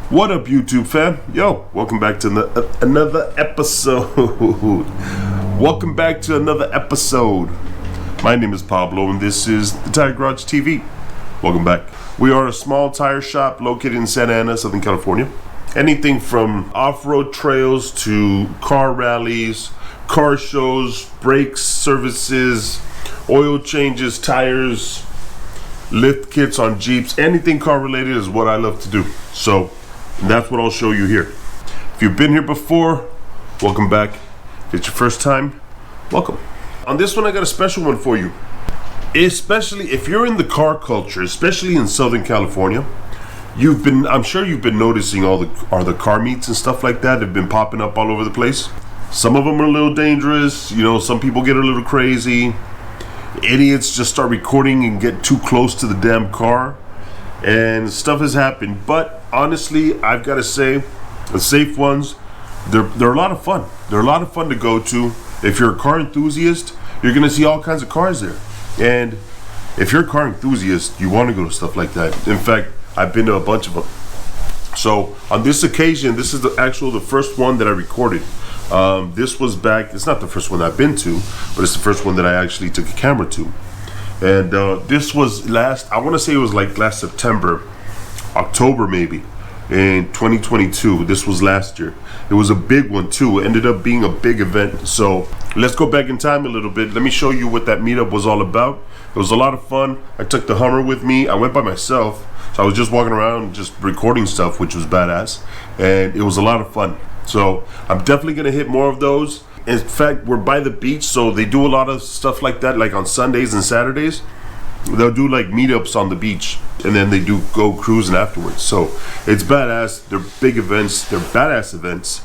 What up, YouTube fam? Yo, welcome back to another episode. Welcome back to another episode. My name is Pablo, and this is the Tire Garage TV. Welcome back. We are a small tire shop located in Santa Ana, Southern California. Anything from off-road trails to car rallies, car shows, brakes, services, oil changes, tires, lift kits on Jeeps. Anything car related is what I love to do. So that's what I'll show you here. If you've been here before, welcome back. If it's your first time, welcome. On this one, I got a special one for you. Especially if you're in the car culture, especially in Southern California, I'm sure you've been noticing all the car meets and stuff like that have been popping up all over the place. Some of them are a little dangerous, some people get a little crazy. Idiots just start recording and get too close to the damn car, and stuff has happened. But honestly, I've got to say, the safe ones, they're a lot of fun. They're a lot of fun to go to. If you're a car enthusiast, you're gonna see all kinds of cars there. And if you're a car enthusiast, you want to go to stuff like that. In fact, I've been to a bunch of them. So on this occasion, this is the first one that I recorded. This was back, it's not the first one I've been to, but it's the first one that I actually took a camera to. And this was I want to say it was like last September, October maybe, in 2022. This was last year. It was a big one too. It ended up being a big event. So let's go back in time a little bit. Let me show you what that meetup was all about. It was a lot of fun. I took the Hummer with me. I went by myself. So I was just walking around, just recording stuff, which was badass. And it was a lot of fun. So I'm definitely going to hit more of those. In fact, we're by the beach, so they do a lot of stuff like that, like on Sundays and Saturdays. They'll do like meetups on the beach, and then they do go cruising afterwards. So it's badass. They're big events. They're badass events.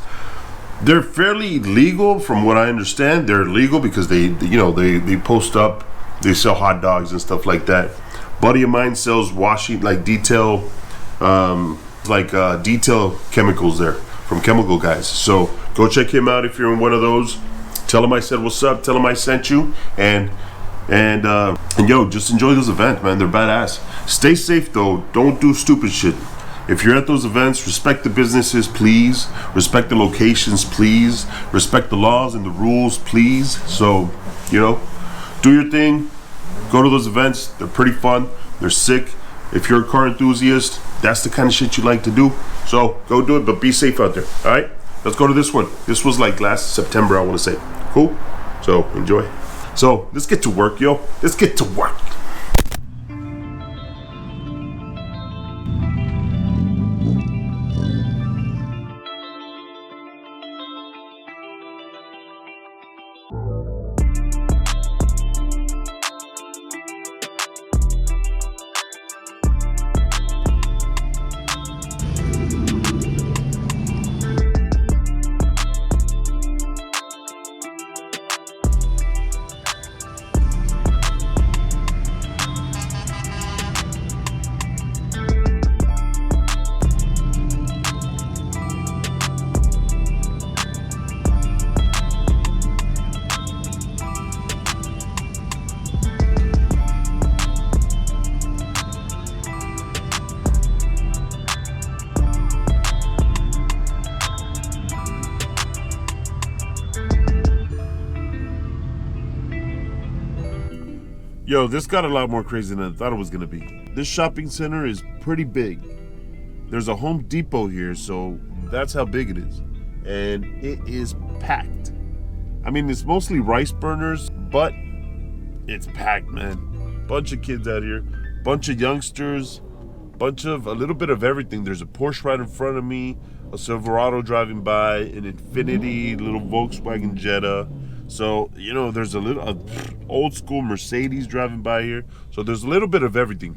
They're fairly legal, from what I understand. They're legal because they post up. They sell hot dogs and stuff like that. Buddy of mine sells washing, like detail chemicals there from Chemical Guys. So go check him out if you're in one of those. Tell him I said what's up. Tell him I sent you, and yo, just enjoy those events, man. They're badass. Stay safe though. Don't do stupid shit. If you're at those events, respect the businesses, please. Respect the locations, please. Respect the laws and the rules, please. So, do your thing. Go to those events. They're pretty fun. They're sick. If you're a car enthusiast, that's the kind of shit you like to do. So go do it, but be safe out there. All right, let's go to this one. This was like last September, I want to say. Cool. So enjoy. So let's get to work, yo. Let's get to work. Yo, this got a lot more crazy than I thought it was gonna be. This shopping center is pretty big. There's a Home Depot here, so that's how big it is. And it is packed. I mean, it's mostly rice burners, but it's packed, man. Bunch of kids out here, bunch of youngsters, a little bit of everything. There's a Porsche right in front of me, a Silverado driving by, an Infiniti, little Volkswagen Jetta. So, there's a old school Mercedes driving by here. So there's a little bit of everything,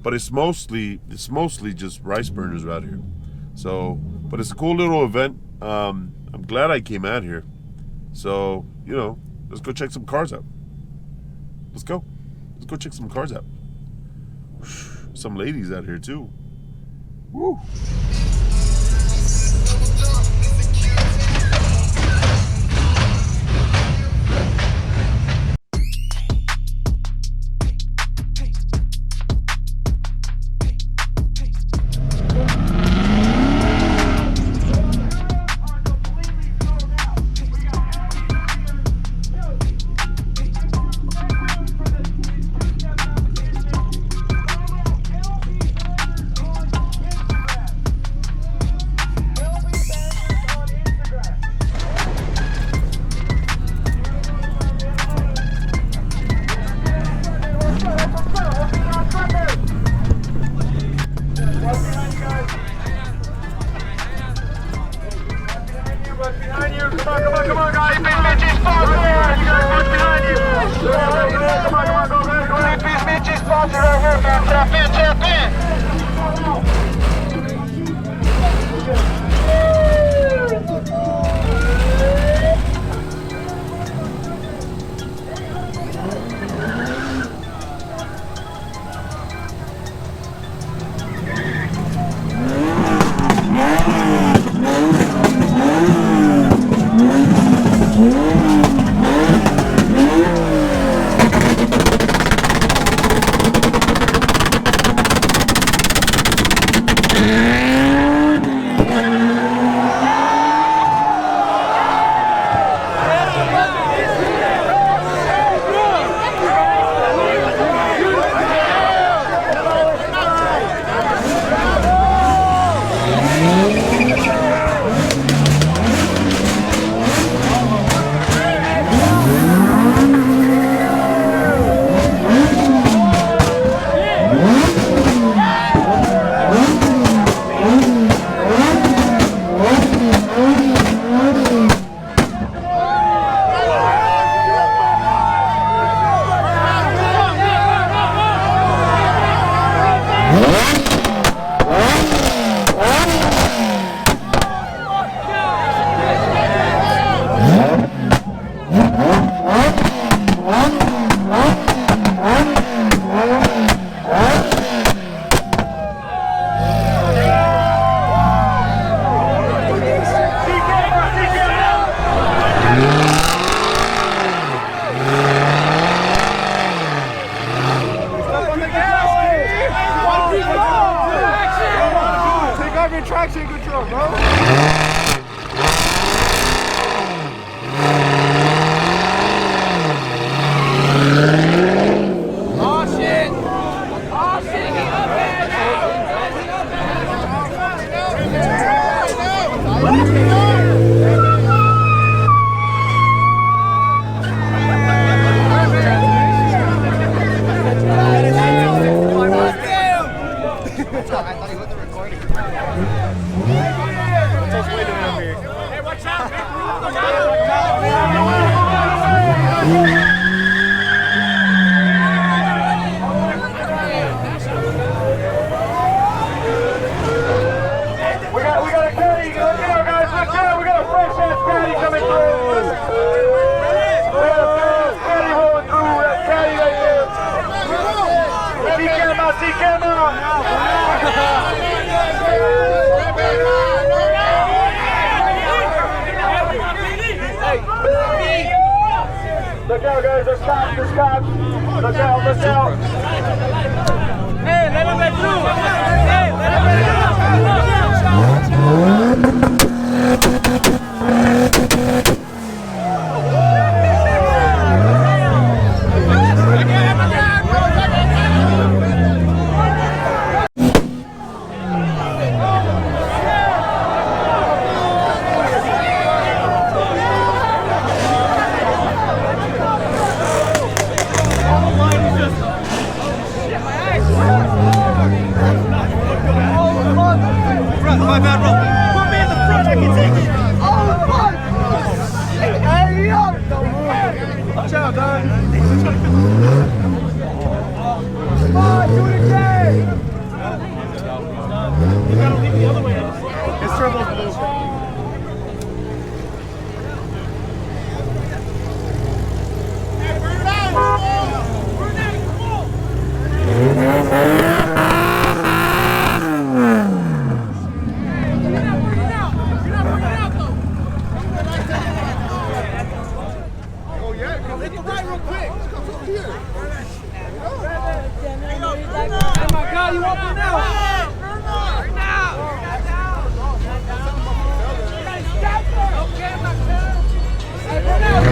but it's mostly just rice burners out here. So, but it's a cool little event. I'm glad I came out here. So, let's go check some cars out. Let's go check some cars out. Some ladies out here too. Woo. Tap in, tap in. Traction control, bro. Look out, guys, there's cops, there's cops. Look out, look out. Hey, let him get through. Hey, let him get My bad, bro. Put me in the front, I can take it. Oh, fuck. Hey, yo. Watch out, dog. Come on, do it again. You gotta leave the other way. It's turbo's blue. Hey, burn it out. Burn it out, come on. You want me now? Right now! Okay, my friend. Hey, burn out!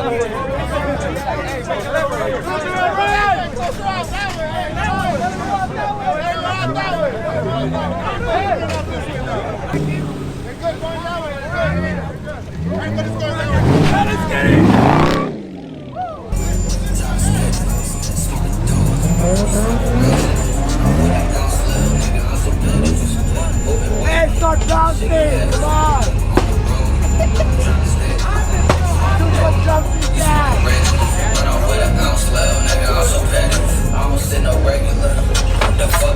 Hey, start bouncing! Come on! Too much jumping down!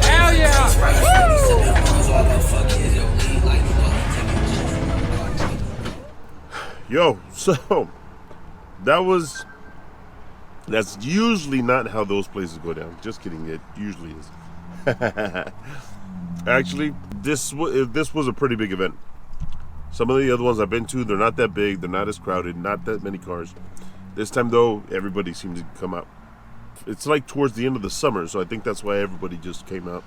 Hell yeah! Yo, so that's usually not how those places go down. Just kidding, it usually is. Actually, this was a pretty big event. Some of the other ones I've been to, they're not that big, they're not as crowded, not that many cars. This time though, everybody seems to come out. It's like towards the end of the summer, so I think that's why everybody just came out.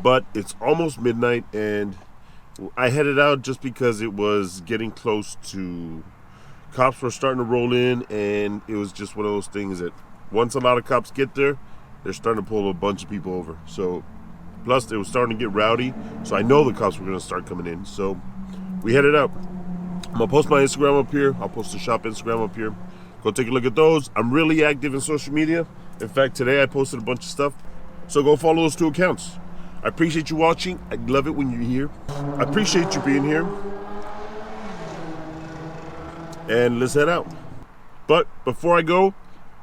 But it's almost midnight, and I headed out just because it was getting close to, cops were starting to roll in, and it was just one of those things that once a lot of cops get there, they're starting to pull a bunch of people over. So, plus it was starting to get rowdy, so I know the cops were going to start coming in. So we headed out. I'm going to post my Instagram up here. I'll post the shop Instagram up here. Go take a look at those. I'm really active in social media. In fact, today I posted a bunch of stuff. So go follow those 2 accounts. I appreciate you watching. I love it when you're here. I appreciate you being here. And let's head out. But before I go,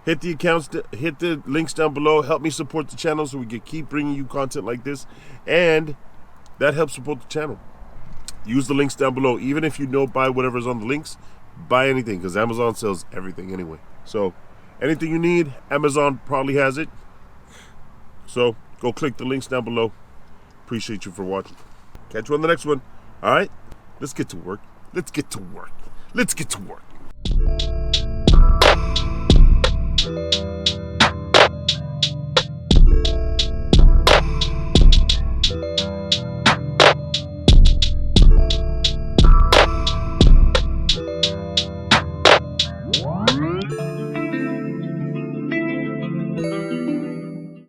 hit the accounts, hit the links down below. Help me support the channel so we can keep bringing you content like this. And that helps support the channel. Use the links down below. Even if you don't buy whatever's on the links, buy anything, because Amazon sells everything anyway. So anything you need, Amazon probably has it. So go click the links down below. Appreciate you for watching. Catch you on the next one. All right, let's get to work. Let's get to work. Let's get to work.